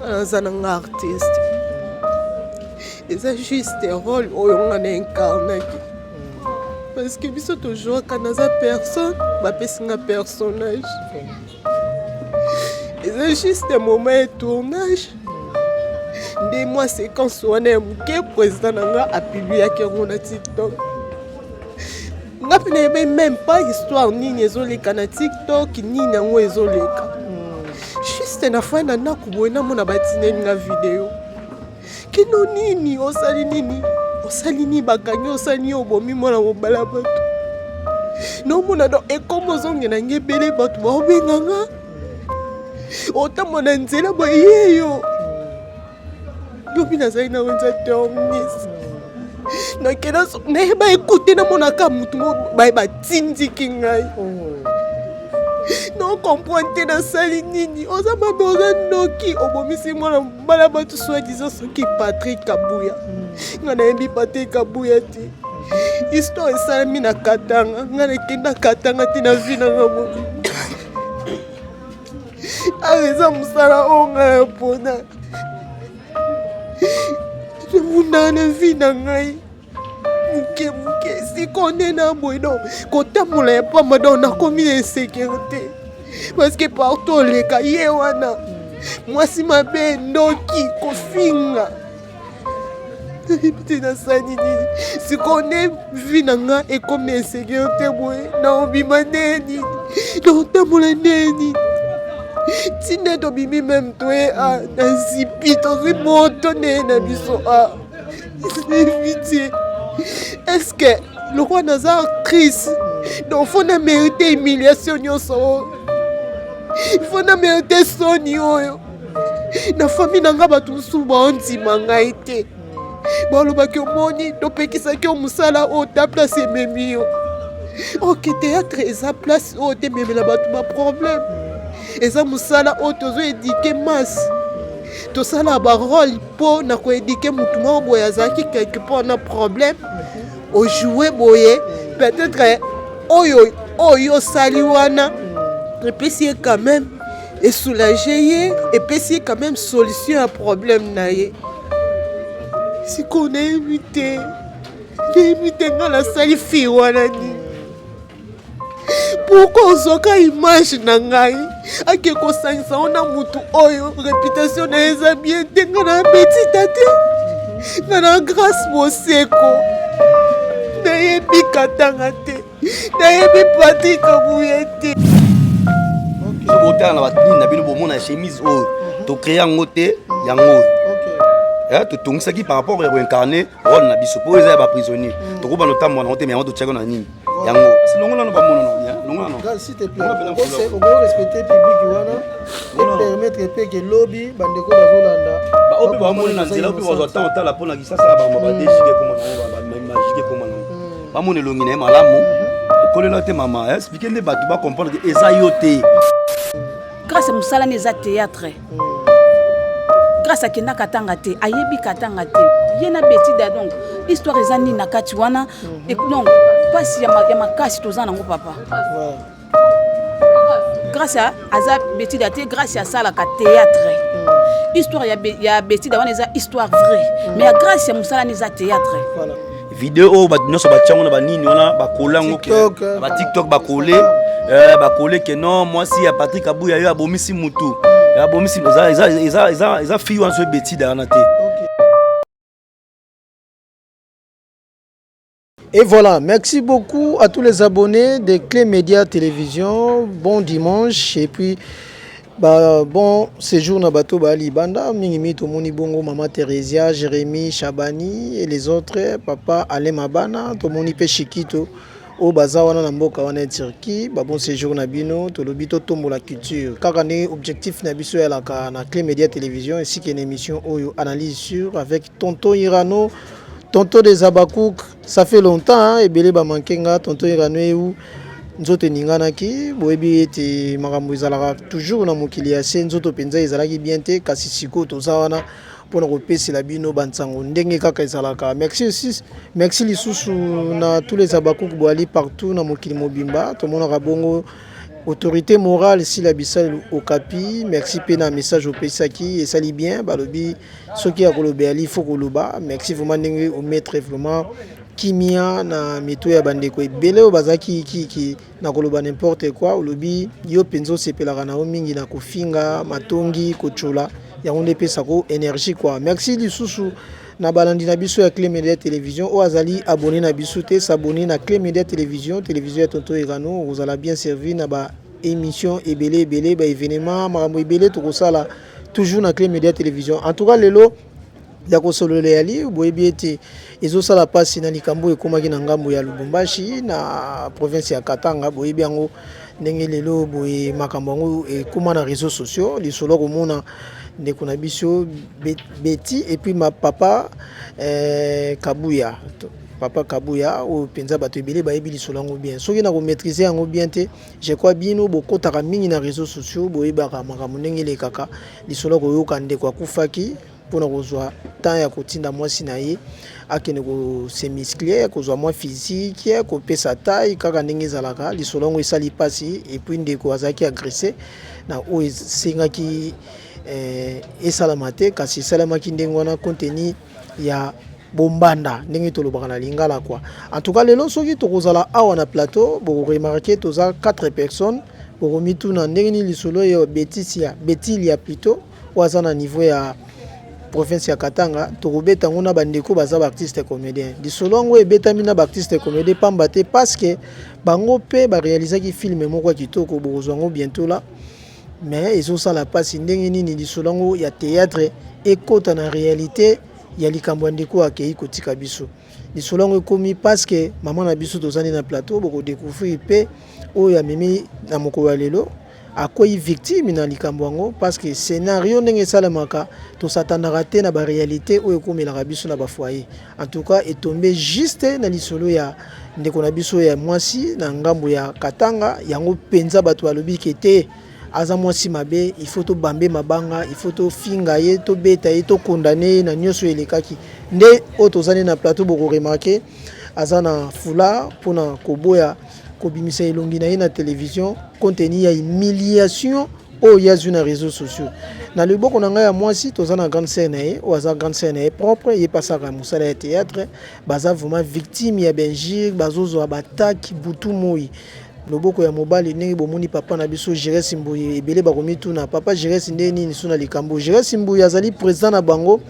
un artiste. Et c'est juste un rôle où on a incarné. Parce que je suis toujours quand on a personne, je suis un personnage. Et c'est juste un moment de tournage. Des mois séquence où on est le président a publié sur TikTok. Je n'ai même pas histoire ni ezoleka na TikTok ni nango ezoleka. Juste na fois na kubona mona batine nga vidéo. Kino nini osali nini? Osali ni bakanyo osali obomi mona mobala bato. No mona do ekomo zonge na ngebele bato ba obenganga. Ota mona nzela ba yeyo. Dobi na zai na wenza terminus. Na kena so ne ba écouter na mona ka mutu ba tindiki ngai. Non comprendre na sali nini oza maboza noki obomisi mwana bala batu soi-disant soki Patrick Kabuya. Ngana yebi Patrick Kabuya ti. Histoire esalami na Katanga, ngana kenda Katanga ti na vie na ngamo. Eza musala onga ya pona. Munda na vie na ngai. Muke si konde na boido kota mula ya pamba do na komi de sécurité parce que partout le ka ye wana mwasi mabe ndoki kofinga pite na sani ni si konde vina nga e komi de sécurité boy na obima neni na otamula neni tine to bimi même toi a na zipi to zi moto ne na biso a vite. Est-ce que le roi Nazar Christ donc faut na mériter humiliation nyonso il faut na mériter soni oyo na famille nanga batu suba onti mangai te balobaki omoni topekisaki omusala oyo ta place ememi yo ok théâtre eza place oyo tememela bato ba problème eza musala oyo tozo édike masse tosala barole mpo na koédike mutu moko boye azalaki quelque part na problème ojouer boye peut-être oyo osali wana epesi quand même et soulager ye epesi quand même solution à problème na ye siko nayebi te nga nasali fi wana nini pourquoi ozwaka image na ngai ake kosangisa ona mutu oyo réputation na eza bien te nga na betita te nga na grâce moseko nayebi Katanga te nayebi Patrick Kabuya te okotala na batini na bino bomona chemise oyo tocréé yango te yango oyo totongisaki par rapport ya koincarne rôle na biso po eza ya baprisonnier tokoba notambo na ngo te me yango totiaki na nini yango silongolano bamono s'il te plaît, on doit respecter le public et permettre que lobby bandeko bazolanda ba ope ba mona nzela ope bazo temps otala pona kisasa ba ba déchiquer comment ba magique comment ba mona longi na malamu kolela te mama expliquer les batu ba comprendre que eza yo te grâce à musala neza théâtre grâce à kena Katanga te ayebi Katanga te yena betida donc histoire ezani na kati wana et donc pasi ya makasi tozana ngo papa grâce à aza betida te grâce à ça la théâtre histoire ya betida wana eza histoire vraie mais grâce à musala neza théâtre voilà vidéo ba nyonso ba tchango na ba nini wana ba kolango ke ba TikTok ba collé que non moi si ya Patrick Kabuya yo abomisi mutu abomisi eza fille wana so betida wana te. Et voilà, merci beaucoup à tous les abonnés de Clé Média Télévision. Bon dimanche et puis bon séjour na bato bali banda mingi to moni bongo maman Theresia, Jérémy, Chabani et les autres papa Ale Mabana to moni pe Chikito au baza wana na mboka wana Turquie bon séjour na bino to lobi to tombo la culture kaka ne objectif na biso ya la na Clé Média Télévision ainsi qu'une émission oyo analyse sur avec tonton Irano. Tonton des Abakouk, ça fait longtemps, et belé ba mankenga, tonton Irano ou nzoto ninganaki, boebi ete makambo ezalaka toujours na mokili ya se nzoto penza ezalaki bien te kasi siko tozawana pona kopesi la bino bansango ndenge kaka ezalaka. Merci aussi, merci lisusu na tous les Abakouk boali partout na mokili mobimba, to mona bongo autorité morale si la Bissau au Capi, merci pour un message au Pesaki et ça lit bien, balobi, ce qui a kolobé ali faut koloba, merci vraiment au maître vraiment kimia na meto ya bandeko ebele o bazaki ki na koloba n'importe quoi au lobby yo penzo sepelaka na mingi na kofinga matongi kochola ya on pesa ko énergie quoi. Merci lisusu na balandi na biso ya Clé Média Télévision o azali abonné na biso te s'abonner na Clé Média Télévision ya Tonto Irano vous allez bien servir na ba émission ebele ba événement makambo ebele to kosala toujours na Clé Média Télévision. En tout cas lelo ya kosolole yali boyebi ete ezosala pasi na likambo ekomaki na ngambo ya Lubumbashi na province ya Katanga boyebi yango ndenge lelo boye makambo yango ekoma na réseaux sociaux lisolo komona ndeko na biso Betty et puis ma papa Kabuya o penza bato ebele bayebi lisolo yango bien soki na ko maîtriser yango bien te je crois bino bokotaka mingi na réseaux sociaux boyebaka makambo ndenge lekaka lisolo koyoka ndeko akufaki pour nous rejoindre tant ya kotinda mwasi na ye akene ko se muscler ko zwa mwa physique ko pesa taille kaka ndenge ezalaka lisolo ngo esali pasi et puis ndeko azaki agressé na o sengaki esalamate kasi salamaki ndenge wana contenu ya bombanda ndenge tolobaka na lingala quoi. En tout cas lelo soki tokozala awa na plateau bo remarquer toza 4 personnes bo mituna ndenge ni lisolo ya Betty plutôt waza na niveau ya province ya Katanga tokobeta ngona bandeko baza artiste comédien lisolo ngo ebetami na artiste comédien pamba te parce que bango pe ba réaliser ki film moko kitoko bokozwa ngo bientôt là mais ezosala pasi ndenge nini lisolo ngo ya théâtre ekota na réalité ya likambo ndeko akei kotika biso lisolo ngo ekomi parce que maman na biso tozani na plateau boko découvrir pe o ya mimi na moko lelo akoyi victime na likambo yango parce que scénario ndenge salamaka to satana te na ba réalité o ekomela biso na ba foyer. En tout cas est tombé juste na lisolo ya ndeko na biso ya mwasi na ngambo ya Katanga yango penza bato alobi kete aza mwasi mabe il faut to bambe mabanga il faut to finga ye to beta ye to condamner na nyoso elekaki nde o tozani na plateau boko remarquer aza na fula pona koboya kobimisa elongi na ye na télévision contenu ya humiliation o ya na réseaux sociaux na liboko na ngai ya mwasi toza na grande scène na ye o aza grande scène na ye propre ye pasaka mosala ya théâtre baza vraiment victime ya benjir bazozwa bataki butu moi loboko ya mobali ndenge bomoni papa na biso Jérès Mbuyi ebele bakomituna papa Jérès ndenge nini suna likambo Jérès Mbuyi azali président na bango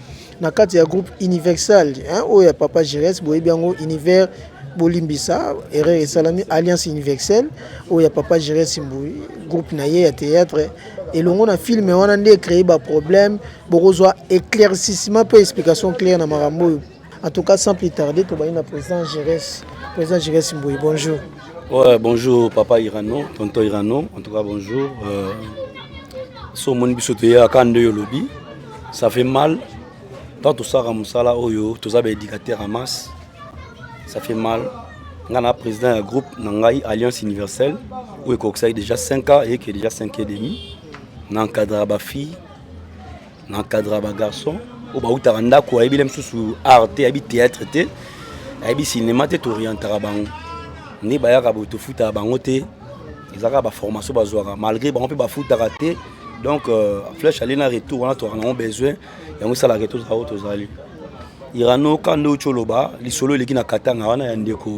na kati ya groupe Universal o ya papa Jérès boyebi yango univers Bolimbisa erreur salami alliance universelle o ya papa Jérès Mbuyi groupe na ye ya théâtre et longo na film wana nde créer ba problème bokozwa éclaircissement peu explication claire na marambo. En tout cas sans plus tarder to ba na président Jérès Mbuyi bonjour. Ouais, bonjour papa Irano, tonton Irano, en tout cas bonjour. So mon bisoté à Kande Yolobi, ça fait mal. Tant tout ça Ramusala Oyo, tout ça éducateur en masse. Ça fait mal. On a président du groupe Nangai Alliance Universelle où il y a déjà 5 ans et qui est déjà 5 ans et demi. On encadre ma fille, on encadre ma garçon. Au bas où tu as un d'accord, il y a des art, il y a des théâtre, il y a des cinéma, il y a des orientations. Ni baya ka boto futa bangote ezaka ba formation bazwaka malgré ba on peut ba futa raté donc flèche aller na retour on a besoin yango sala retour za auto zali Irano kando choloba lisolo leki na Katanga wana ya ndeko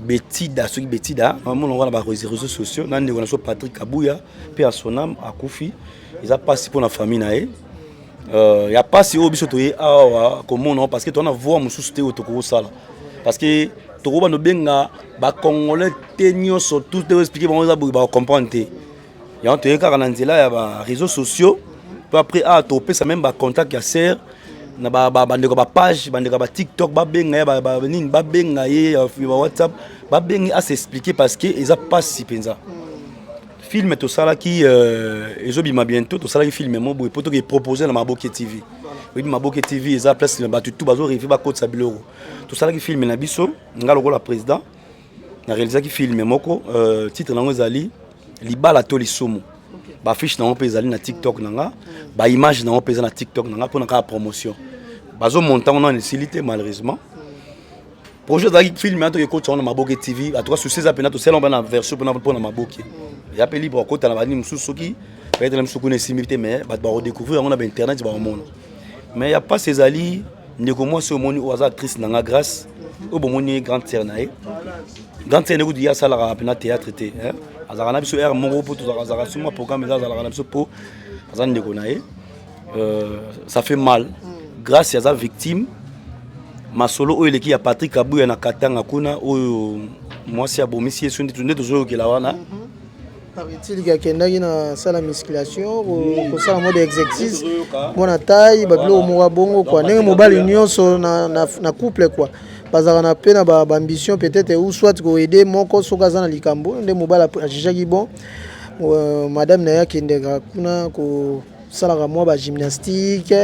Betida soki Betida on wana ba réseaux sociaux na ndeko na so Patrick Kabuya pe à son âme akufi ils a passé pour la famille nae ya passé au biso toye awa comment non parce que on a voir mususu te otoko sala parce que Tokoba no benga ba congolais tenyo surtout te expliquer ba comprendre te ya on te ka na nzela ya ba réseaux sociaux puis après topé ça même ba contact ya sert na ba ndeko ba page ba ndeko ba TikTok ba benga ba nini ba benga ye ba WhatsApp ba benga à s'expliquer parce que ils a pas si penza film to sala ki ezobima bientôt to sala ki film mo bo poto ki proposer na Maboke TV. Oui, Maboke TV, ils ont place le tout bazo rivé ba côte Sabiloro. Tout ça là qui filme na biso, nga loko la président. Na réalisé qui filme moko titre nango zali libala to lisumu. Ba fiche na on peut zali na TikTok nanga, ba image na on peut na TikTok nanga pour na promotion. Bazo montant on a une facilité malheureusement. Projet zali filme to ko tona Maboke TV, à toi sur ces appels to sel on va na version pour na Maboke. ya pe libre kota na bani mususu soki peut-être même soko na simité mais ba redécouvrir on a internet ba monde mais y a pas ces ali ndeko moi c'est omoni au actrice nanga grâce au bomoni grande sœur nae grande sœur ne ya sala ra na théâtre té hein azara na biso er mongo po to azara suma programme za azara na biso po azan ndeko nae ça fait mal grâce à sa victime ma solo oyo eleki ya Patrick Abuya na Katanga kuna oyo mwasi ya bomisi yesu nde tozoyokela wana paraît-il kakendaki na sala musculation kosala mode exercice mona taille babilo moko bongo kwa ndenge mobali nyonso na couple kwa bazaka na pe na baambition peut-être ou soit koede moko soki aza na likambo nde mobali ajijaki bon madame na ye akendeka kuna kosalaka mwa bagymnastique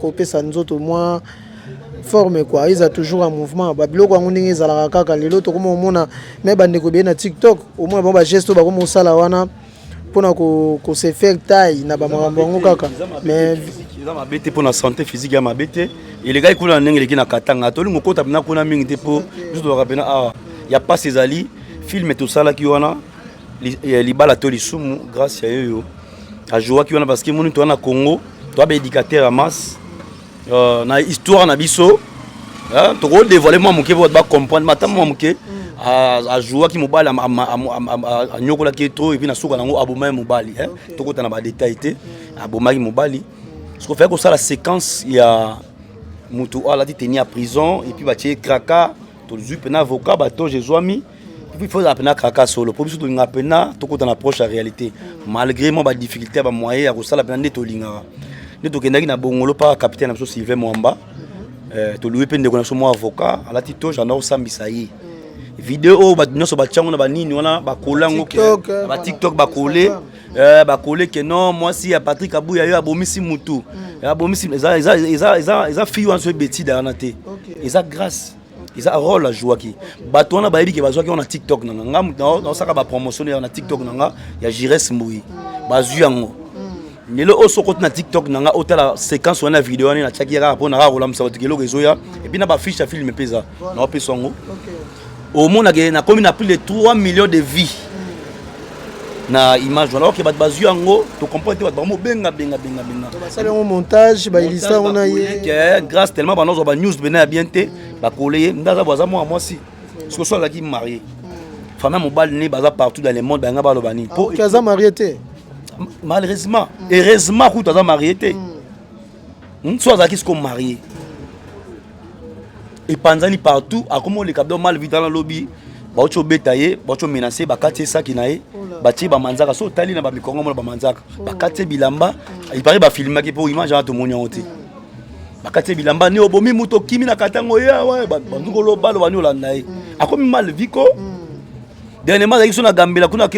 kopesa nzoto mwa forme quoi ils a toujours un mouvement babilo kwa ndenge ezalaka kaka lelo tokoma omona me bandeko be na TikTok au moins ba gesto ba comme osala wana pona ko se faire taille na ba makambo kaka mais ils ont mabete pour la santé physique ya mabete et les gars ikula ndenge leki na Katanga tolingo kota bina kuna mingi te po juste rapena ah y a pas ces ali film tout ça là qui wana libala to lisumu grâce à yo a joie qui wana parce que moni to na Congo to ba éducateur à masse na histoire na biso to ko dévoiler moi moké pour ba comprendre matam moi moké a jouer qui mobile a nyokola ki trop et puis na suka nango aboma mobile to ko tana ba détail té aboma ki mobile ce qu'on fait que ça la séquence il y a mutu ala dit tenir à prison et puis ba tie kraka to zu pena avocat ba to jesuami et puis il faut apena kraka solo pour biso to ngapena to ko tana approche la réalité malgré moi ba difficulté ba moyen ya ko sala pena ndeto linga nous tokendaki na bongolo pa capitaine na Sylvain Mwamba to louer pe ndeko na so mo avocat ala tito j'en sambisa yi vidéo ba nyonso ba tchango na ba nini wana ba kolango ke ba TikTok ba kolé que non moi si ya Patrick Abuya yo abomisi mutu abomisi eza fille wan so beti dana te eza grâce eza rôle à jouer ki bato wana ba yebi ke bazwa ki na TikTok na nga saka ba promotion na TikTok na nga ya Jires Mbui bazu yango Nilo oso kote na TikTok nanga otala séquence wana vidéo na tchaki ya pour na rola msawati kelo kezoya et puis na ba fiche film pesa na opesongo au monde na comme na plus de 3 millions de vies na image alors que bat bazu yango to comprendre bat mo benga ça le montage ba ilisa on a que grâce tellement ba nozo ba news bena bien te ba coller ndaza boza moi si parce que soit là qui marié femme mobile ne baza partout dans le monde ba nga ba lobani pour kaza marié te malheureusement heureusement que tu as marié soit qui sont mariés et panzani partout à comment les cabdos mal vite dans le lobby ba cho betaye ba cho menacer ba katie ça qui nae ba ti ba manzaka so tali na ba mikongo ba manzaka ba katie bilamba il paraît ba filmer qui pour image à tout monde honte ba katie bilamba ne obomi muto kimi na katango ya ouais ba ngolo balo ba ni olanda a comme mal viko dernièrement ils sont na gambela kuna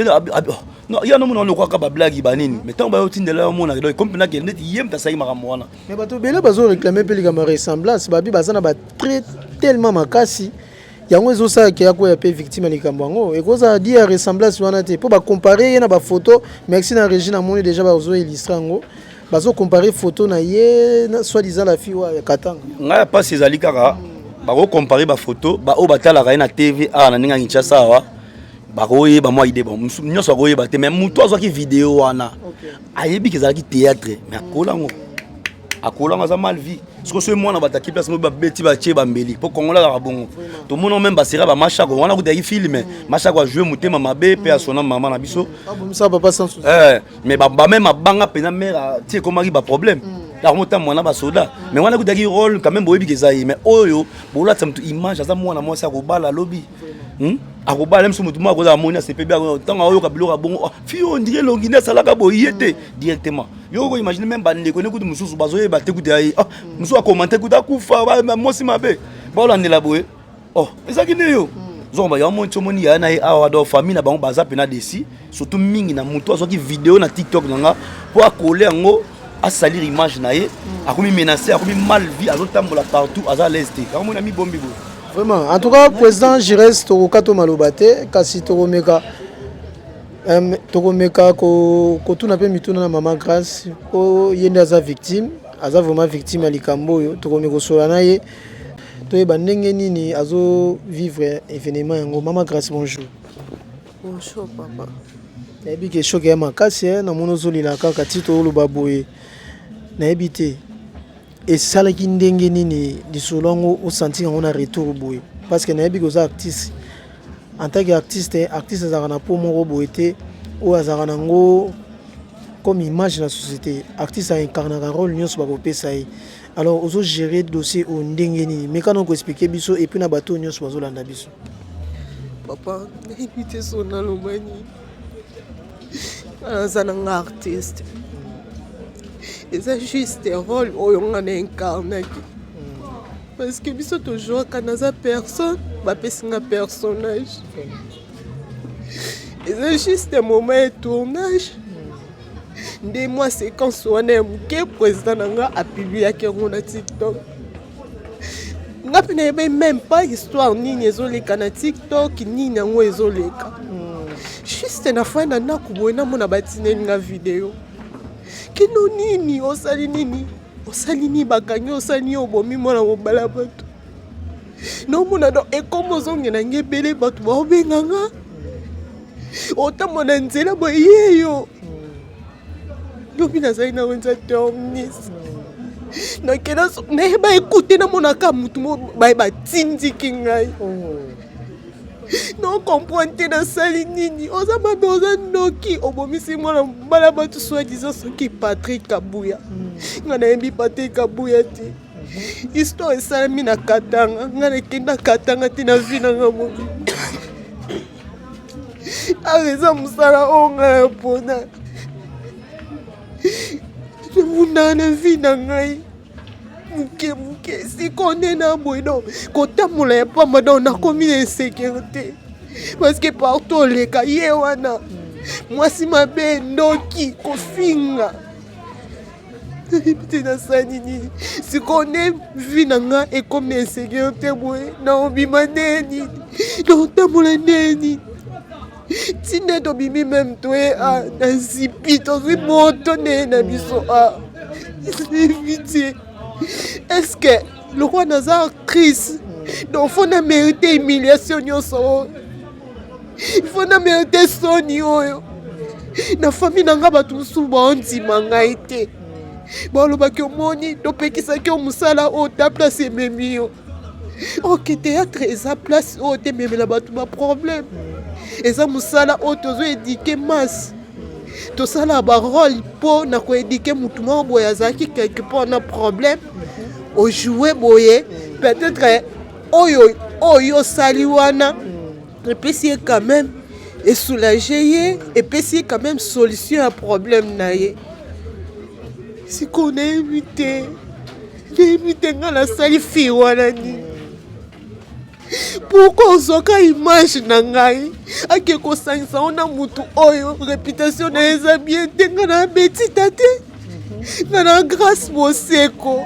non il y a non on quoi ba blague banini mais tant ba otindela mona do comme na ke net yem ta sai makambo wana mais bato bele bazo réclamer pe likama ressemblance babi bazana ba très tellement makasi yango ezo sa ke yakwa pe victime likambo ngo e koza dia ressemblance wana te po ba comparer na ba photo merci na Regina moni déjà ba ozo illustrer ngo bazo comparer photo na ye na soit disant la fille wa Katanga nga pas ces alikara ba ko comparer ba photo ba o batala ka na TV na ninga Kinshasa wa bakoye ba moi idée bon nyonso bakoye ba te même muto azwaki vidéo wana ayebi ke zalaki théâtre mais akola za mal vie parce que ce mwana bataki place mo ba beti ba tie ba mbeli po kongola ka bongo to mono même ba sera ba machako wana ko taki film machako a jouer mutema mabe pe a sona maman na biso ça papa sans souci mais ba même abanga pena mère tie komaki ba problème la remonta mwana ba soda mais wana ko taki rôle quand même boyebi ke zayi mais oyo bola tsamtu image za mwana mwasi akobala lobby akobala mso mutu moko za moni CP bien tant oyo ka biloko bongo fi on dirait longine salaka boyete directement yo ko imagine même bande ko ne kutu mususu bazoye ba te kutu ai musu a commenter kuta kufa ba mosi mabe ba olandela boye ezaki ne yo zomba ya monto moni ya na awa do famille na bango baza pena desi surtout mingi na mutu azoki vidéo na TikTok nanga po akoler ngo a salir image na ye akomi menacer akomi mal vie azotambola partout aza l'est ka mona mi bombi bo. Vraiment, en tout cas, président Jires Torokato Malobate, kasi Toromeka ko tuna pe mituna na mama grâce ko yende aza victime, aza vraiment victime à likambo yo, Toromeko solana ye. To ba ndenge nini azo vivre événement yango mama grâce bonjour. Bonjour papa. nayebi ke choc ya makasi na mona ozolila kaka tito oloba boye nayebi te esalaki ndenge nini lisolo yango osentir yango na retour boye parce que nayebi ke oza artiste en tant que artiste azalaka na po moko boye te oyo azalaka nango comme image na société artiste aincarnaka rôle nyonso bakopesa ye alors ozogérer dossier oyo ndenge nini mais kana okoexplike biso et puis na bato oyo nyonso bazolanda biso papa nayebi te so naloba nini aza nanga artiste eza juste rôle oyo nga na incarnaki parce que biso tojoaka naza personne bapesi nga personnage eza juste moment ya tournage nde mwa séquence wana ya moke président na nga apubliaki yango na tiktok nga mpe nayebi même pas histoire nini ezoleka na tiktok nini yango ezoleka juste na fin na ndako boye namona batineli nga video kino nini osali nini bakangi osali obomi mwana mobala bato nomona do ekoma ozongela nge ebele bato baobenganga otamona nzela boye yeyo lobi nazali na wenza termis nakela nayeba ekute namonaka mutu batindiki ngai non comprendre te nasali nini oza mabe oza noki obomisi mwana mobala bato soi-disant soki Patrick Kabuya nga nayebi Patrick Kabuya te histoire esalami na Katanga nga nakenda Katanga te na vi nanga mobi eza mosala oyo nga ya mpona munda na vi na ngai muke sikonde na boye donc kotambola ya pamba donc nakomi na insécurité parce que partout oleka ye wana mwasi mabe ndoki kofinga te nasani nini sikonde vi na nga ekomi na insécurité boye naobima neni naotambola neni tinde tobimi meme toye na zipi tozwi moto nde na biso éviter est-ce que le roi naza actrice donc faut na mériter humiliation nyonso faut na mériter soni oyo na famille nanga bato mosusu baondima ngai te balobaki omoni topekisaki yo mosala oyo ta place ememi yo ok théâtre eza place oyo tememela bato baproblème eza mosala oyo tozoédike masse tosala barole mpo na koédike mutu moko boye azalaki quelque part na problème ojoue boye peut-être oyo osali wana epesi ye quand même esoulage ye epesi ye quand même solution ya problème na ye sikoyo nayebi te nga nasali fi wana nini pourquoi ozwaka image na ngai ake kosangisa ona mutu oyo réputation na eza bien te nga na betita te nga na grâce moseko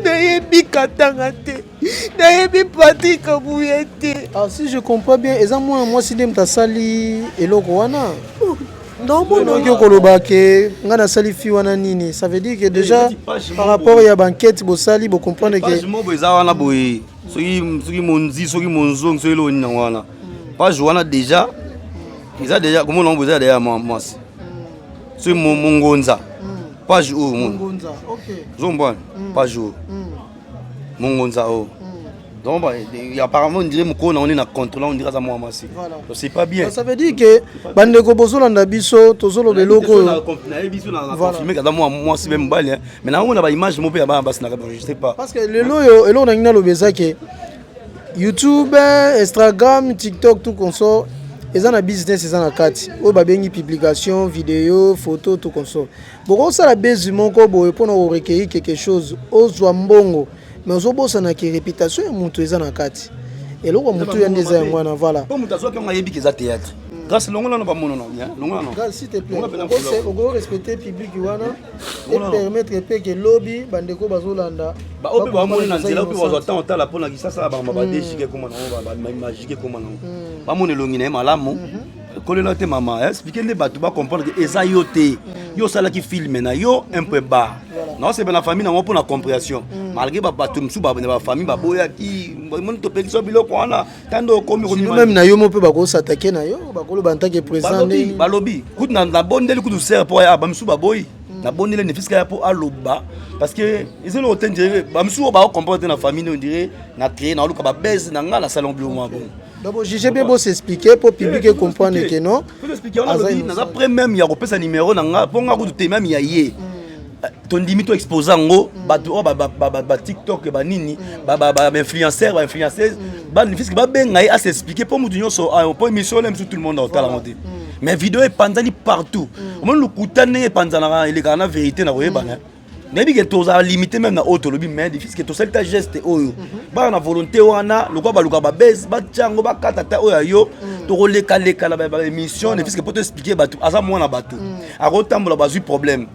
nayebi Katanga te nayebi Patrick Kabuya te. Si je comprends bien eza mwana mwasi nde moto asali eloko wana noki okoloba ke nga nasali fi wana nini ça veut dire que déjà par rapport ya banquete bosali bocomprendre ke mobo eza wana boye soki monzi soki monzongi soki eloni na wana page wana déjà eza déjà komona ngo eza déjà mwasi soki mongonza page oyo zombwana page oyo mongonza oyo donc apparemment on dirait mokona on est na contrôle on dirait ça moi mwasi c'est pas bien ça veut dire que bandeko bozolanda biso tozoloba eloko na biso na confirmer kada moi mwasi même bali mais na on a ba image mo pe ya ba basi na je sais pas parce que lelo yo elo na ngina lobeza ke YouTube, Instagram, TikTok tout consort eza na business eza na kati oyo babengi publication, vidéo, photo tout consort boko ça la base moko boye pona o recueillir quelque chose ozwa mbongo mais ozobosana ki réputation ya mutu eza na kati eloko mutu ya ndeza yango na voilà po mutu azoka nga yebi keza théâtre grâce longola no ba mono no bien longola no grâce s'il te plaît ogo respecter public wana et permettre pe que lobby bandeko bazolanda ba ope ba mono na nzela ope bazwa temps otala pona kisasa ba ba déchiquer comment na ba magique comment na ba mono longi na malamu kolela te mama expliquer les bato ba comprendre que eza yo te yo sala ki filme na yo un peu bas non c'est ben la famille na mo pour la compréhension malgré ba bato msu ba famille ba boya ki mon to pension biloko wana tando komi komi même na yo mo pe bako s'attaquer na yo bako le banta que président balobi kutu na bondeli kutu ser po ya bamsu baboyi na bondeli ne fiska po aloba parce que ils ont entendu bamsu ba comprendre na famille on dirait na créer na luka ba base na nga na salon bleu moi bon. Donc j'ai bien beau s'expliquer pour public comprendre que non. Faut expliquer on a na après même ya kopesa numéro na nga po nga kutu même ya ye. Ton limite exposant ngo ba TikTok ba nini ba influenceur ba influenceuse ba ni fiske ba benga à s'expliquer pour mutu nyonso pour émission même tout le monde en tala monter mais vidéo est panzani partout on le kutane est panzana il est kana vérité na koyeba na nebi que toza limité même na auto lobi mais fiske to salta geste oyo ba na volonté wana lokwa ba luka ba base ba tchango ba katata oyo yo to koleka leka la ba émission ne fiske pour te expliquer batu aza mwana batu a rotambola ba zu problème.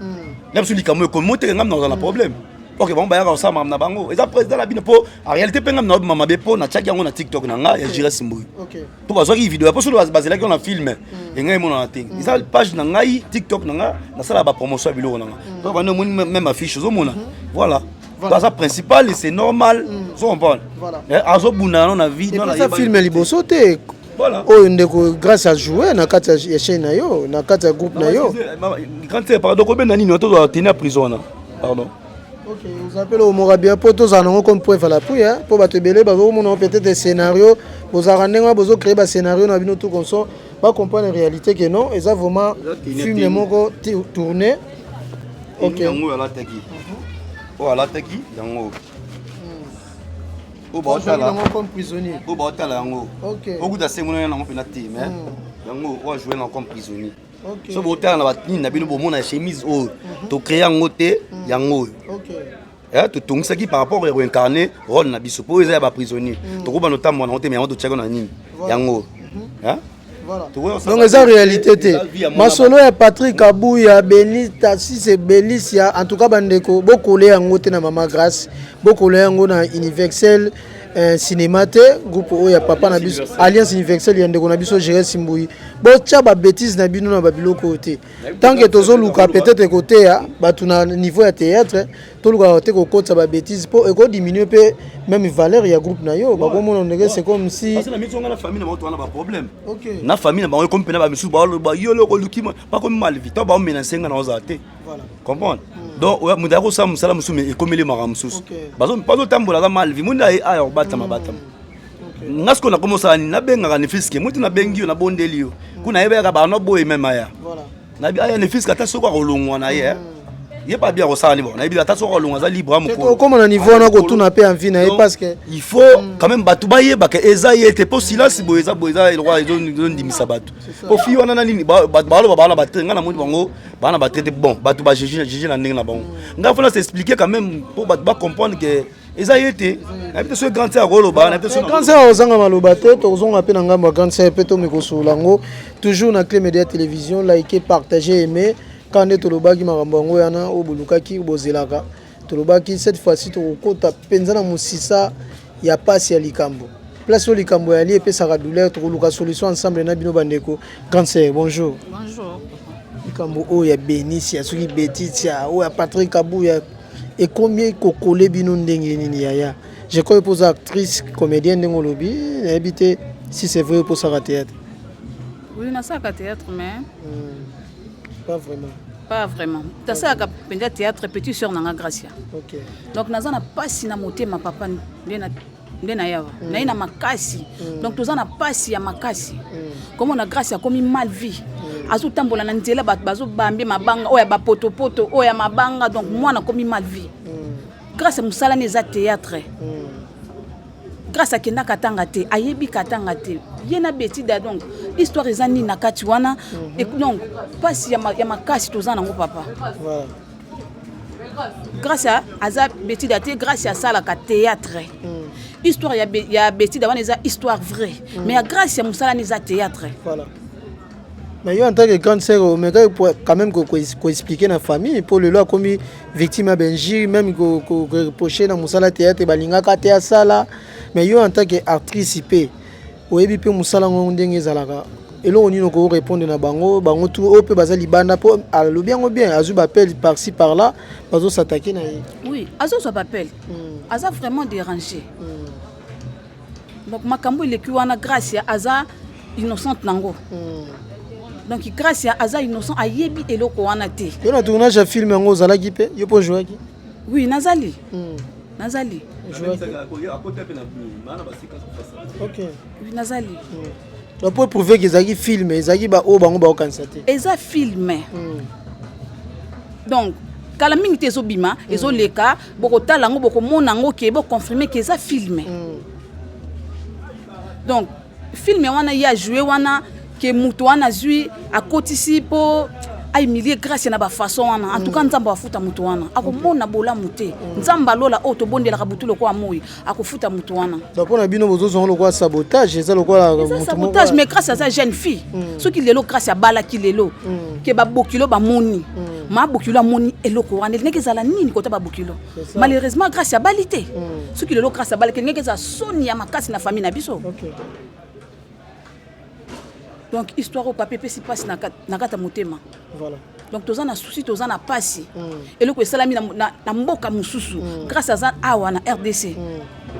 Même si les comment tu as un problème. Ok, bon, bah, ça m'a bango. Et ça président la bine pour en réalité pengam na mama bepo na tchaki yango na TikTok na nga ya jira simboui. OK. To ba zoki vidéo pour sur base là qu'on a filmé. Et ngai mon na ting. Ça page na ngai TikTok na nga na sala ba promotion biloko na nga. To ba no même affiche zo mona. Voilà. Ça principal et c'est normal. Zo on parle. Voilà. Azo buna na vie dans la ça filmer liboso te. Voilà. Oh, grâce à jouer, na kata ya chaîne na yo, na kata ya groupe na yo. Quand c'est pardon, combien d'années nous to tenir prison là. Pardon. OK, vous appelez au Morabia pour tous en comme preuve à la pluie hein, pour battre belé bazo mon peut-être des scénarios, vous arrangez besoin créer des scénarios na bino tout comme ça, pas comprendre la réalité que non, et ça vraiment film moko tourner. OK. Yango la teki. Oh la teki, yango. O ba tala comme prisonnier. O ba tala yango. OK. Beaucoup d'assemblées na ngopena te mais yango o jouer na comme prisonnier. OK. So botala na batini na bino bomona chemise o to créer yango te yango. OK. To tungisaki par rapport à réincarner rôle na biso po eza ba prisonnier. To ko ba notamment na hote mais on to tchako na nini. Yango. Hein? Voilà. Donc c'est en réalité masolo ya Patrick Abouya Benita si c'est Belicia en tout cas bandeko beaucoup les yango te na Mama Grâce beaucoup les yango na Universel cinéma te groupe oya papa na biso Alliance Universelle ya ndeko na biso gérer Simboui bo tia ba bêtise na bino na ba biloko te tant que tozo luka peut-être côté ya batu na niveau ya théâtre to luka te ko kotsa ba bêtise pour eko diminuer pe même valeur ya groupe na yo ba ko mona ndenge c'est comme si parce que la mission na famille na ba to na ba problème. OK na famille na ba comme pena ba misu ba yo lo ko lukima pas comme mal vite ba menacer nga na ozate. Voilà. Comprendre. Donc mudako sa musala musume ekomele maramususu. Bazo pazo tambola za mal vi munda aya obatama batama. Ngasko na komosa ni na benga ni fiske mutu na bengi yo na bondeli yo. Kuna yebe ka ba no boy même aya. Voilà. Na bi aya ni fiske ata soko kolongwa na ye. Il pas bien ça ni bon. Na bi ata soko kolongwa za libre amko. Comme on a niveau na ko tuna pe envie na parce que il faut quand même batu ba ye ba ke eza yete po silence boeza boeza roi ils ont dimisa batu. Po fi wana na nini ba na batenga na mutu bango ba na batete bon batu ba juger na ndenge na bango. Nga faut s'expliquer quand même pour ba comprendre que eza yete na peut ce grand sœur roloba na peut ce grand sœur ozanga maloba te to ozonga pe na ngamba grand sœur pe to mikosulango toujours na Clé Média Télévision liker partager aimer quand on est tolobaki makambo ngo yana obulukaki obozelaka tolobaki cette fois-ci to kota penza na musisa ya pasi ya likambo place au likambo ya li et pesa douleur to luka solution ensemble na bino bandeko grand sœur bonjour likambo o ya Benicia soki Betitia o ya Patrick Abouya et combien kokole bino ndenge nini ya je crois pour actrice comédienne ngolobi habité si c'est vrai pour ça théâtre oui na ça théâtre mais pas vraiment. Pas vraiment. Tu sais que théâtre petit sur nanga Gracia. OK. Donc naza na pasi na motema papa ndena yawa. Na ina makasi. Donc toza na pasi ya makasi. Comme on a Gracia comme mal vie. Azu tambola na nzela bazo bambi mabanga oya ba poto oya mabanga donc moi na comme mal vie. Grâce à musala neza théâtre. Grâce à Kena Katanga te, ayebi Katanga te. Yena betida donc histoire ezani na kati wana et donc pas si ya makasi tozana ngo papa. Voilà. Grâce à aza betida te grâce à ça la théâtre. Histoire ya betida wana eza histoire vraie. Mais ya grâce à musala neza théâtre. Voilà. Mais yo en tant que grande sœur, mais quand même qu'on expliquer na famille pour le loi comme victime à Benji même qu'on reprocher dans musala théâtre balinga ka théâtre sala mais yo en tant que actrice pe oyebi pe musala ngondenge zalaka elo oni no ko répondre na bango tout o pe bazali banda po alo bien azu appel par-ci par-là bazo s'attaquer na oui azo so appel aza vraiment dérangé donc makambo eleki wana grâce ya aza innocente nango donc grâce ya aza innocent ayebi eloko wana te yo na tournage ya film yango ozalaki mpe yo mpo jouaki oui nazali oui nazali po prouver ke ezalaki film ezalaki baoyo bango baokanisa te eza filme donc kala mingi te ezobima ezoleka bokotala yango bokomona yango ke boconfirme ke eza filme donc filme wana ye ajoue wana ke mutu wana zwi akotisi mpo aimilie grâce na bafaçon wana en tout cas nzambe afuta mutu wana akomona bolamu te nzambe alola oyo tobondelaka butu lokola moi akofuta mutu wana donc mpona bino bozozonga lokola sabotage eza lokola sabotage mais grâce à sa jeune fille soki lelo grâce abalaki lelo ke babokilo bamoni ma bokilo amoni eloko wana elingi ezala nini kota babokilo malheureusement grâce abali te soki lelo grâce abalaki elingi ezala soni ya makasi na famille na biso donc histoire au papier pesi passe na kata motema voilà donc toza na souci toza na pasi eloko esalami na mboka mususu grâce à ça awa na RDC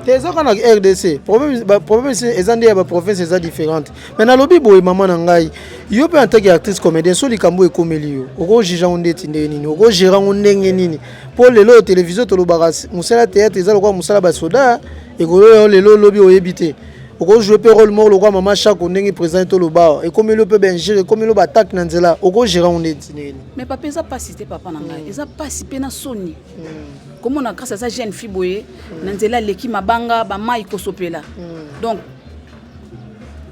teza kana RDC problème c'est ezandi ya ba province eza différente mais na lobi boye maman na ngai yo pe en tant qu'artiste comédien so likambo ekomeli yo oko jija ondeti ndeni oko gérant ondenge nini pour lelo télévision to lobaka musala théâtre eza lokwa musala ba soda ekolo lelo lobi oyebite oko jouer pe rôle mort lokwa maman chaque ondenge présente le bar et comme le peut ben gérer comme le attaque na nzela oko gérant ondeti ndeni mais papa eza pas cité papa na ngai eza pas si pe na soni comme on a grâce à sa jeune fille boye nanzela leki mabanga ba mai kosopela donc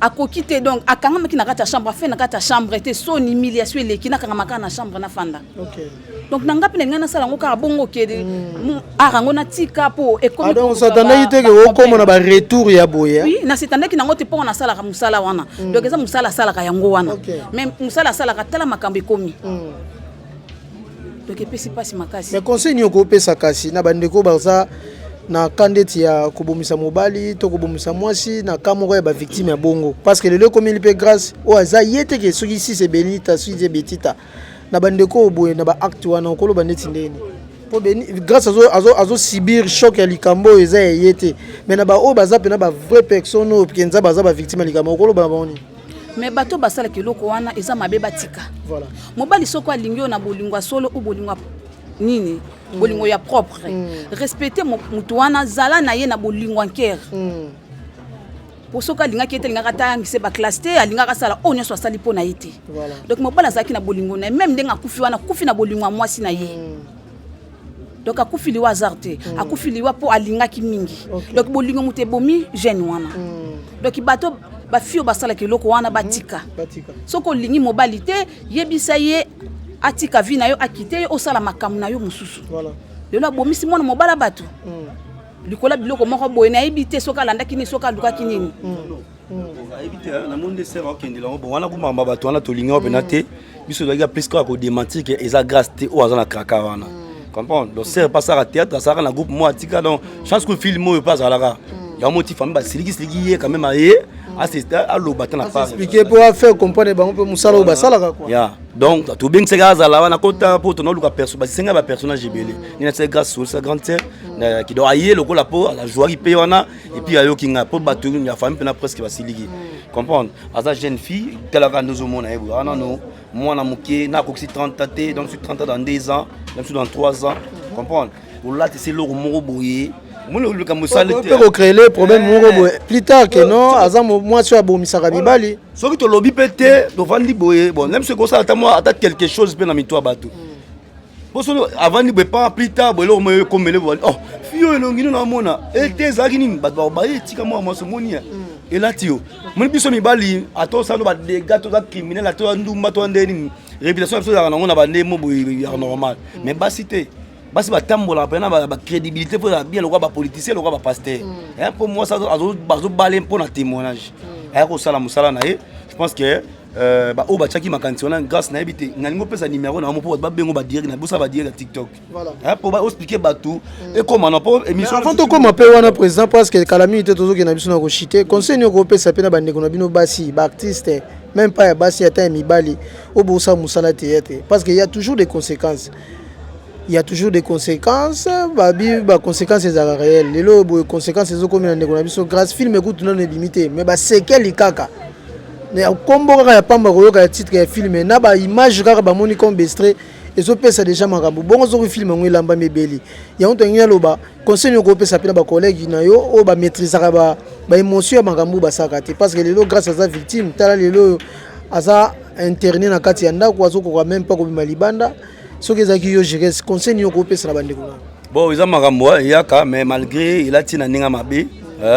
akokite donc akanga maki na kata chambre fait na kata chambre était son humiliation leki na kanga maka na chambre na fanda donc nanga pele ngana sala ngoka bongo kede arango na tika po e comme donc satana yite ke okoma na ba retour ya boye oui na satana ki nango te po na sala ka musala wana donc eza musala sala ka yango wana même musala sala ka tala makambe komi donc epesi pasi makasi mais conseil ni okopesa kasi na bandeko baza na kandeti ya kobomisa mobali to kobomisa mwasi na kamoko ya ba victime ya bongo parce que le comme il peut grâce o aza yete ke soki si c'est benita si c'est betita na bandeko oboye na ba acte wana okolo bandeti ndeni po beni grâce azo subir choc ya likambo eza yete mais na ba o baza pe na ba vraie personne o kenza baza ba victime ya likambo okolo ba boni mais bato basala keloko wana eza mabe batika voilà mobali soko alingio na bolingwa solo ou bolingwa nini bolingo ya propre respecter mutu wana zala na ye na bolingwa nker pour soka linga ki etelinga kata ngise ba classe te alinga kasala onyo so sali pona yete donc mobala zaki na bolingo na même ndenga kufi wana kufi na bolingwa mwasi na ye donc akufi liwa zarte akufi liwa po alinga ki mingi donc bolingo mutu bomi jeune wana donc bato ba fio basala keloko wana batika soko lingi mobali te yebisa ye atika vi na yo akite o sala makamu na yo mususu voilà lelo abomisi mwana mobala bato likola biloko moko boye na ebite soka landa kini soka luka kinini ebite na monde sert okende lango bon wana kuma bato wana to linga opena te biso doga plus ko démentir que eza grâce te o azana kraka wana comprendre donc sert pas ça théâtre ça na groupe moi atika donc chance que film mo pas à la ya motif famille ba siligi quand même aye assiste à l'obata na part expliquer pour faire comprendre bango pe musala o basala ka quoi ya donc to bien c'est gaz là wana kota pour to no luka personne ba senga ba personnage belé ni na c'est grâce sur sa grande sœur qui doit aye le la peau la joie pe wana et puis ayo kinga pour bato ya famille na presque ba siligi comprendre asa jeune fille telle ka nous au monde ah non non moi na muké na ko 30 ans donc sur 30 ans dans 2 ans même sur dans 3 ans comprendre pour là c'est le moro boyer le peut créer le problème plus tard que non azam moi sur abomisaka mibali soki to lobby pété to vandi boye bon même ce que ça attend quelque chose pe na mitwa bato poso avant ni pas plus tard bo lo mo comme le oh fio elongi na mona était zaki ni bato ba etika moi so monia et là tio mon biso mibali ato ça no ba dégâts to criminel ato ndumba to ndeni réputation so na ngona ba ndemo boye normal mais ba cité basi batambola pena ba crédibilité pour bien le roi ba politicien le roi ba pasteur hein pour moi ça bazo balé pour na témoignage hein ko sala musala na je pense que ba o ba chaki makanti on grâce na ebité ngalingo pesa numéro na mo pour ba bengo ba direct na bosa ba direct TikTok voilà hein pour ba expliquer batou et comment na pour émission avant to comme pe wana président parce que calamité tozo ke na biso na ko chiter conseil ko pesa pena ba ndeko na bino basi ba artiste même pas basi ata mibali o bosa musala théâtre parce qu'il y a toujours des conséquences il y a toujours des conséquences. Les conséquences sont réelles. Les conséquences sont comme une grâce film écoute non limité. Mais c'est quel kaka. Mais comme il y a pas de titre de film, il y a des images qui sont extraits. Et ça peut déjà makambo. Bon, on a film on lamba mebeli. Il y a un temps loba. Conseil nous peut s'appeler ba collègue na yo o ba maîtriser ba émotion makambo ba sakate parce que les grâce à sa victime, tala les aza interné na kati ya ndako azoko kwa même pas ko malibanda. Ce que zaki yo gérer conseil nous peut ça bande ko. Bon, ils ont makambo yaka mais malgré il a tina ninga mabe.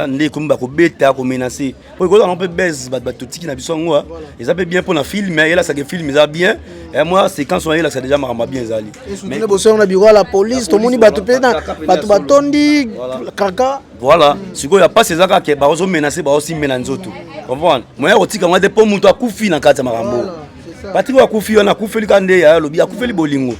Ndé comme ba ko beta ko menacer. Pour que on peut baisse ba tout qui na biso ngwa. Ils appellent bien pour na film mais là ça que film ça bien. Et moi c'est quand sont là c'est déjà marama bien zali. Mais on a bureau la police tout monde batu pena batu batondi kaka. Voilà. Si il y a pas ces aka que ba ozo menacer ba aussi menanzo tout. Comprendre. Moi otika ngwa de po muto akufi na kati makambo. Batiko akufi on akufi likande ya lobi akufi bolingo.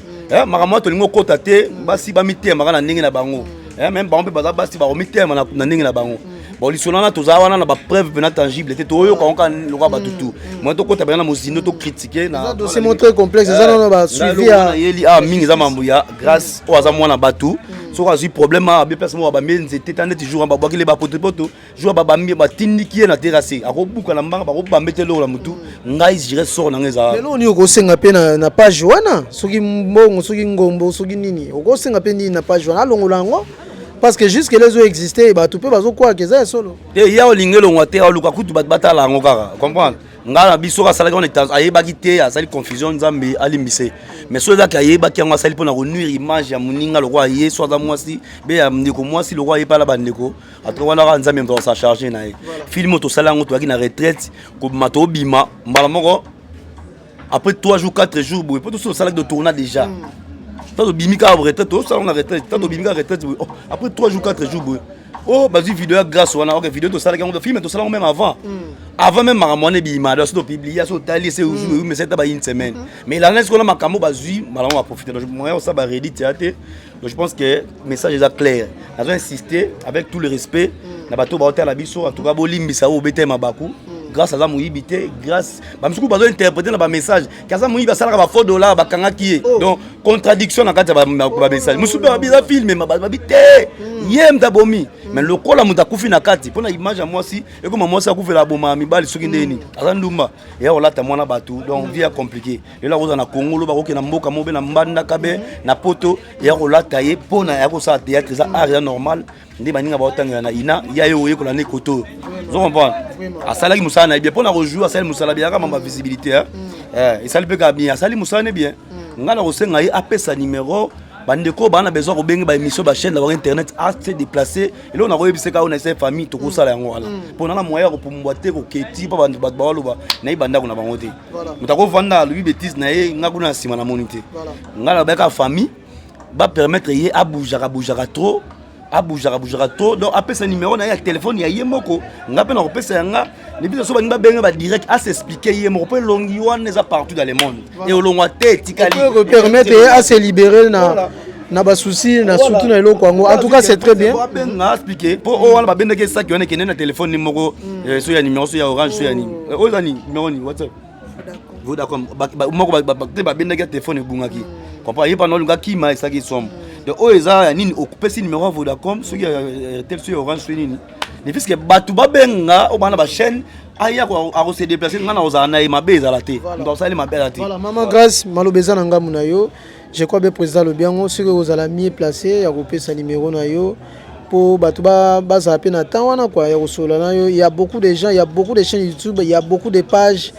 Makambo to lingo kota te basi ba mite makana ndenge na bango. Même ba on peut baza basi ba omite na ndenge na bango. Bon lisonana toza wana na ba preuve pena tangible te toyo ka onka loka batutu. Moi to kota bana mozino to critiquer na c'est montré complexe ça non ba suivi à yeli a mingi za mambuya grâce au aza mwana batu. So ka problème a bien personne ba menze tetane toujours ba bakile ba poto jour ba mi ba tindiki na terrasse akobuka na mbanga ba ko bambete lo la mutu ngai jire sort na ngeza. Lelo ni ko senga pe na page wana soki mbongo soki ngombo soki nini ko senga pe ni na page wana longolango. Parce que jusque les autres existaient, bah tu peux pas quoi que ça solo. Et ya olingelo ngate a luka kutu bata la ngokara, comprendre? Ngala biso ka sala on est ayeba kité a sali confusion nzambe alimbise. Mais so za ka ayeba ki ngwa sali pona renuire image ya muninga le roi ye so za mwasi be ya ndeko mwasi le roi ye pala bandeko. Atra wana ka nzambe ndo sa charger na ye. Film to sala ngo to ki na retraite ko mato bima mbala moko après 3 jours 4 jours boy pour tout so sala de tournage déjà. Tant de bimika à retraite, tout ça on a retraite, tant de bimika à retraite, après 3 jours, 4 jours, oh, bah, une vidéo grâce, on a une vidéo de ça, on a filmé tout ça même avant. Avant même, ma monnaie bimika, on a publié, on a tali, c'est aujourd'hui, mais c'était pas une semaine. Mais la neige qu'on a ma camo, bah, on va profiter. Donc, moi, ça va rééditer théâtre. Donc, je pense que le message est clair. On a insisté avec tout le respect. Na bateau ba hôtel abiso, en tout cas, bolimbi ça au bété mabaku. Grâce à ça mouyibité grâce ba misuku bazo interpréter na ba message kaza moyiba sala ba faux dollar ba kanga ki donc contradiction na kati ba message musupe ba biza film ba bité yem dabomi mais le kola muta kufi na kati pona image à moi si et comme moi ça kufi la boma mibali soki ndeni azanduma et on lata mona batu donc vie compliqué et là on a Congo lo ba ko na mboka mobe na mbanda kabe na poto et on lata ye pona ya ko sa théâtre ça art normal ndi baninga ba otanga na ina ya yo ye ko na nekoto vous comprenez à ça là qui musana bien pour na rejouer à ça musala bien comme ma visibilité et ça le peut bien ça li musana bien ngana ko senga ye apesa numéro bandeko bana besoin ko benga ba émission ba chaîne d'avoir internet à se déplacer et là on a rebisé ka on a sa famille to ko sala yango wala pour na moyen ko mboite ko keti pa bandu ba loba na ibanda ko na bango te mutako vanda lui bêtise na ye ngakuna sima na monité ngana ba ka famille ba permettre ye à bouger trop bougera trop donc après ce numéro na ya téléphone ya yemoko ngape na repesa yanga ni biso so ba benga ba direct à s'expliquer yemoko pe longi wana za partout dans le monde et olongwa te tikali peut permettre à se libérer na ba souci na surtout na eloko ngo en tout cas c'est très bien na expliquer pour wana ba benga ke ça qui on est na téléphone numéro so ya numéro so ya orange so ya ni ozani numéro ni WhatsApp vous d'accord moko ba benga ke téléphone ebungaki comprends yeba no lunga kima ça qui somme de oeza nini occuper si numéro Vodacom ceux qui tel sur orange sur nini ne puisque batu ba benga o bana ba chaîne aya ko a se déplacer ngana ozana e mabeza la te donc ça les mabeza te voilà maman grâce malobeza na ngamu na yo je crois bien président le biango ceux que vous allez mieux placer ya couper sa numéro na yo pour batu ba za pe na temps wana quoi ya kosola na yo il y a beaucoup de gens il y a beaucoup de chaînes YouTube il y a beaucoup de pages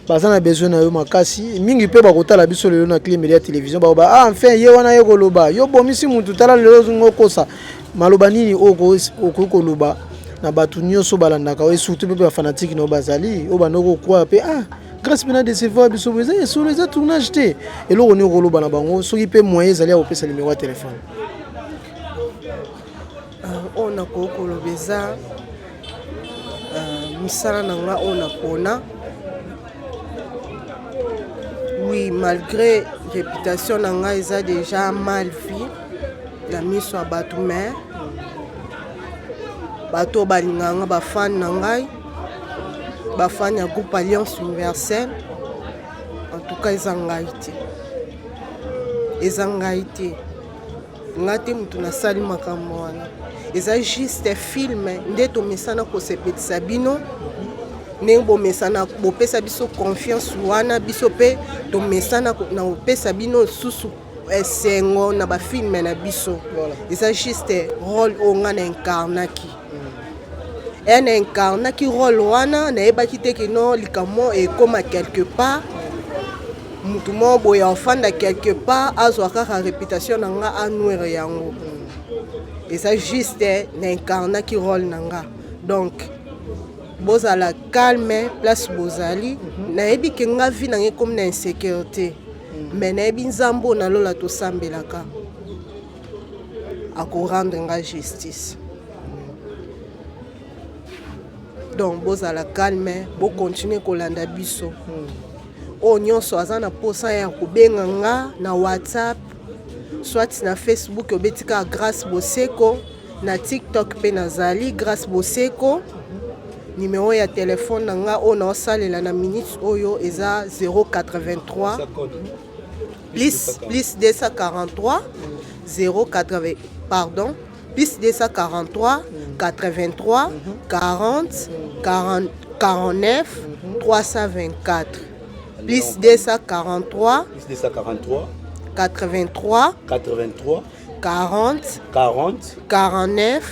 bazana besoin na yo makasi mingi pe ba kotala biso lelo na Clé Média Télévision ba enfin ye wana ye koloba yo bomisi mutu tala lelo ngokosa maloba nini oko loba na batu nyonso balandaka et surtout pe ba fanatique no bazali o banoko kwa pe grâce pena de se voir biso beza et sur les tournages te et lo oni koloba na bango soki pe moyen zali a opesa numéro de téléphone on a kolobeza musala nanga on a pona. Oui, malgré réputation nanga eza déjà mal vu la mise à bateau mais bateau balinganga ba fan nanga ba fan ya groupe Alliance Universelle en tout cas ezangaité ngate mutu nasali makambo wana eza juste film nde tomesana kosepelisa bino ndenge bomesana bopesa biso confiance wana biso mpe tomesana na kopesa bino susu esengo na bafilme na biso eza juste rôle oyo nga na incarnaki na incarnaki rôle wana nayebaki te keno likambo ekóma quelque part mutu moko boye ofanda quelque part azwa kaka réputation na nga anwere yango eza juste na incarnaki rôle na nga donc bozala calme place bozali nayebi ke nga vi nange comme na insécurité mais nayebi nzambo nalola tosambelaka akorendre nga justice donc bozala calme bokontinue kolanda biso oyo nyonso aza na posa ya kobenga nga na whatsapp soit na facebook obetika Grâce Boseko na tiktok mpe nazali Grâce Boseko numéro ya telefone na nga oyo naosalela na minute oyo eza 083 plus 243 080 pardon plus 243 83 40 49 324 plus 243 83 40 49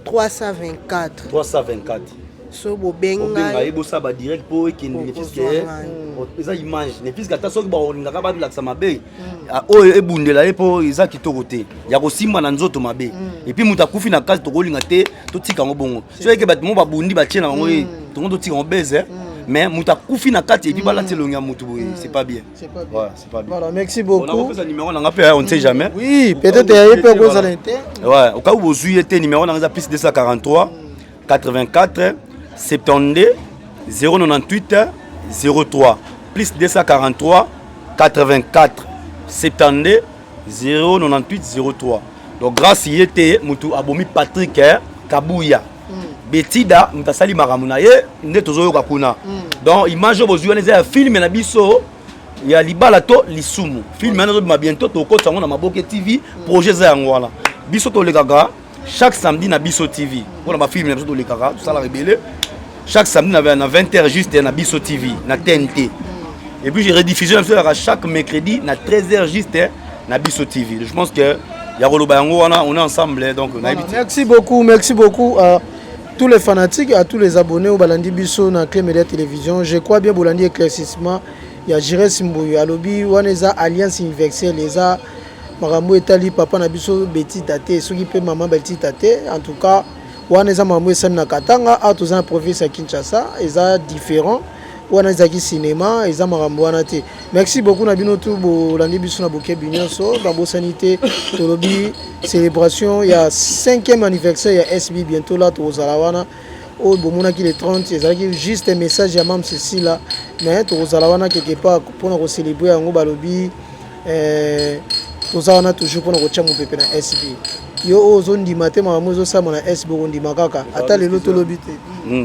324 so bobenga ebosa ba direct po ekende puisque eza image ne puisque ata soki baolingaka babilakisa mabe oyo ebundela ye po eza kitoko te ya kosimba na nzoto mabe epuis moto akufi na kasi tokolinga te totika yango bongo so eke bato mo babundi batie na bango tongo totika yango beze mais moto akufi na kati epuis balati elongi ya motu boye c'est pas bien. Ouais, c'est pas bien. Voilà, merci beaucoup. On a fait numéro on ne sait jamais. Oui, peut-être il peut cause à l'intérieur. Ouais, au cas où vous avez numéro on a plus 243 84 72 098 03 plus 243 84 72 098 03. Donc grâce y était mutu abomi Patrick Kabouya Betida mutasali maramuna ye nde tozoyoka kuna. Donc image bozwi neza ya film na biso ya libala to lisumu film na zo bientôt to ko tsango na Maboke TV projet za yango wana biso to lekaka chaque samedi na biso TV pour ma film na biso to lekaka tout ça la rebelle chaque samedi na 20h juste na biso TV na TNT et puis j'ai rediffusé chaque mercredi na 13h juste na biso TV. Je pense que ya roloba yango wana on est ensemble donc voilà, merci beaucoup à tous les fanatiques, à tous les abonnés au Balandi Bisso na Clé Média Télévision. Je crois bien Bolandi éclaircissement. Il y a Jiré Simboui, Alobi, Waneza Alliance Universelle, les a Maramou Etali, Papa Nabiso, Betty Tate, ceux qui peuvent Maman Betty Tate. En tout cas, Waneza Mamou Sam Nakatanga, à tous un province à Kinshasa, ils sont différents. Waneza qui cinéma, ils ont Maramou Wanate. Merci beaucoup Nabino tout Bolandi Bisso na Boké Bignonso, Babo Sanité, Tolobi, célébration. Il y a 5e anniversaire, il y a SB bientôt là, aux Alawana. Oh, bon, on a qui les 30, c'est juste un message à Mme Cécile là. Mais tu as quelque part pour nous célébrer un balobi. Tu as toujours pour nous retirer mon pépé na SB. Yo aux zones du matin, maman zo ça mon SB on dit makaka. Attends les loto lobité.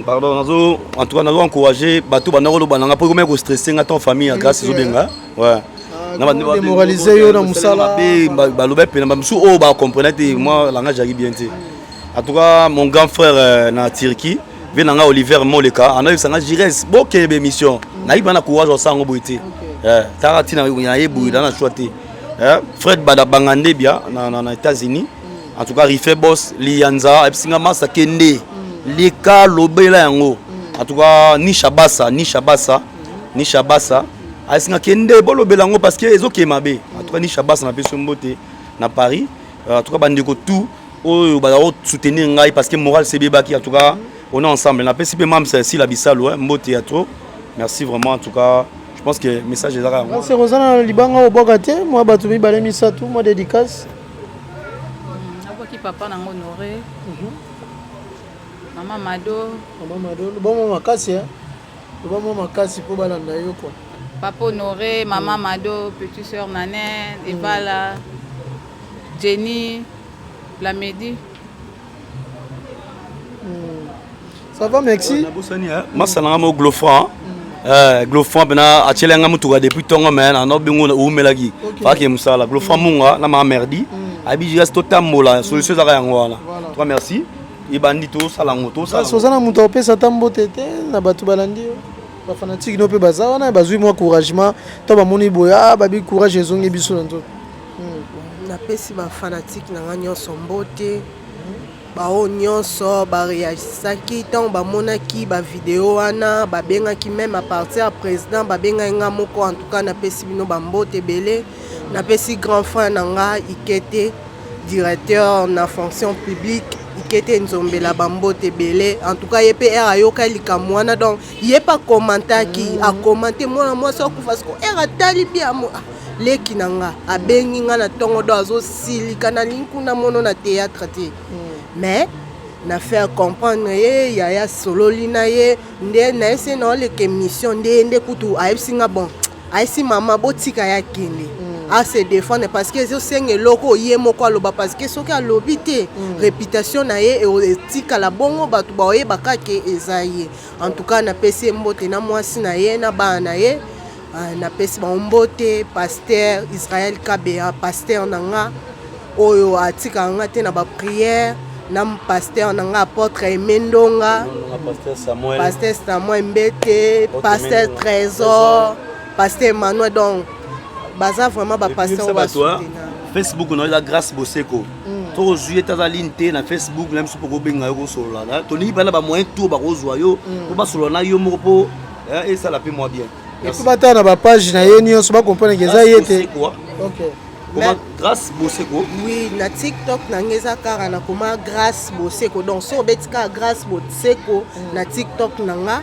Pardon, nazo en tout cas nazo encourager bato banaro bananga pour comment stresser na ton famille grâce aux benga. Ouais. Na démoraliser yo na musala. Balobe pe na musu o ba comprendre moi langage j'arrive bien té. En tout cas, mon grand frère na Turquie, venanga Oliver Moleka, on a eu ça Jires, beaucoup d'émissions. Naïb na courage au sang au boité. Taratina ya yebu dans la choité. Fred Badabangande bien na États-Unis. En tout cas, Rife Boss, Lianza, Epsinga Masa Kende, Leka Lobela yango. En tout cas, ni Shabasa. Asinga Kende bolobela yango parce que ezoke mabe. En tout cas, ni Shabasa na peso mbote na Paris. En tout cas, bandeko tout oh bah soutenir ngai parce que moral c'est bien qui en tout cas on est ensemble na PCP même c'est la bisalo mot théâtre. Merci vraiment en tout cas je pense que message est là. C'est Rosana Libanga au Bogate moi batumi balemi ça tout moi dédicace qui papa nango honoré maman Mado le bon moment makasi hein le bon moment makasi pour balanda yo quoi papa honoré maman Mado petite sœur Nanen Evala Jenny la Medi. Ça va, merci. Moi, c'est un glofan. Glofan, bena atchelenga mutuga depuis tonga men, on a bingo ou melagi. Faki musala. Glofan munga, na ma merdi. Abi reste totambola solution za yango wana. Toi merci. Ibandi to salango to salango. Sozana muto opesa tambo tete na batu balandi yo. Ba fanatique no pe baza wana bazui mo encouragement to ba moni boya ba bi courage ezongi biso nto. Na pesi ba fanatique na nyonso mbote. Bao nyonso ba réagisaki tant ba monaki ba vidéo wana ba bengaki même à partir à président ba benga nga moko en tout cas na pesi bino ba mbote belé na pesi grand frère nanga Ikete directeur na fonction publique Ikete Nzombela ba mbote belé en tout cas yepé era yoka likambo wana donc yepa commenter ki a commenter moi so ku parce que era tali bien leki nanga abengi nga na tongo do azo silika na linkuna mono na théâtre te mais na faire comprendre ye yaya sololi na ye nde na ese na ole ke mission nde kutu aipsinga bon aisi mama botika ya kende a se défendre parce que zo senge loko ye moko aloba parce que soki alobi te réputation na ye etika la bongo batu ba ye bakake ezaye en tout cas na pesi mbote na mwasi na ye na bana na ye na pesi ba mbote pasteur Israël Kabea pasteur nanga oyo atika nga te na ba prière na pasteur nanga apôtre Mendonga pasteur Samuel Mbete pasteur Trésor pasteur Emmanuel donc baza vraiment ba pasteur ba Facebook on a la grâce Boseko to juillet tazali nte na Facebook même pour ko benga yo solo là to ni bana ba moyen tout ba rozwa yo ko ba solo na yo moko et ça la paie moi bien et puis bata na ba page na ye nyonso ba comprendre que ça yete OK. Comment grâce Boseko? Oui, na TikTok na ngeza kara na comment grâce Boseko. Donc so betika grâce Boseko na TikTok nanga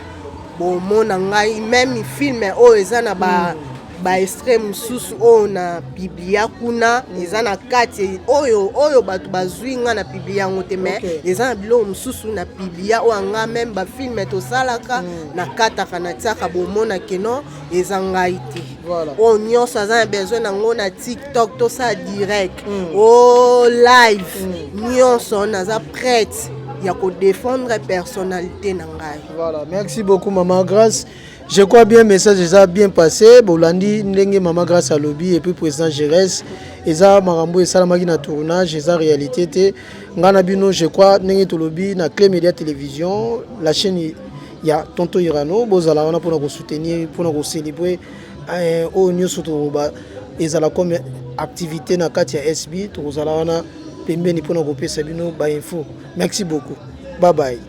bon mona ngai même film o ezana ba extrême susu o na biblia kuna ezana kati oyo batu bazwinga na biblia ngote mais ezana bilo mususu na biblia o anga même ba film to salaka na kata kana tsaka bo mona keno ezanga ite. Voilà. On nyonso aza besoin nango na TikTok to ça direct. Live. Nyonso naza prête ya ko défendre personnalité nangai. Voilà, merci beaucoup Maman Grâce. Je crois bien message ça bien passé. Bolandi ndenge Maman Grâce à lobby et puis président Jerez eza marambo esalamaki na tournage eza réalité te ngana bino je crois ndenge to lobby na Clé Média Télévision la chaîne ya Tonto Irano bozala wana pour nous soutenir pour nous célébrer au nyonso to ba ezala comme activité na kati ya SB to zala wana pembeni pour nous kopesa bino ba info. Merci beaucoup. Bye bye.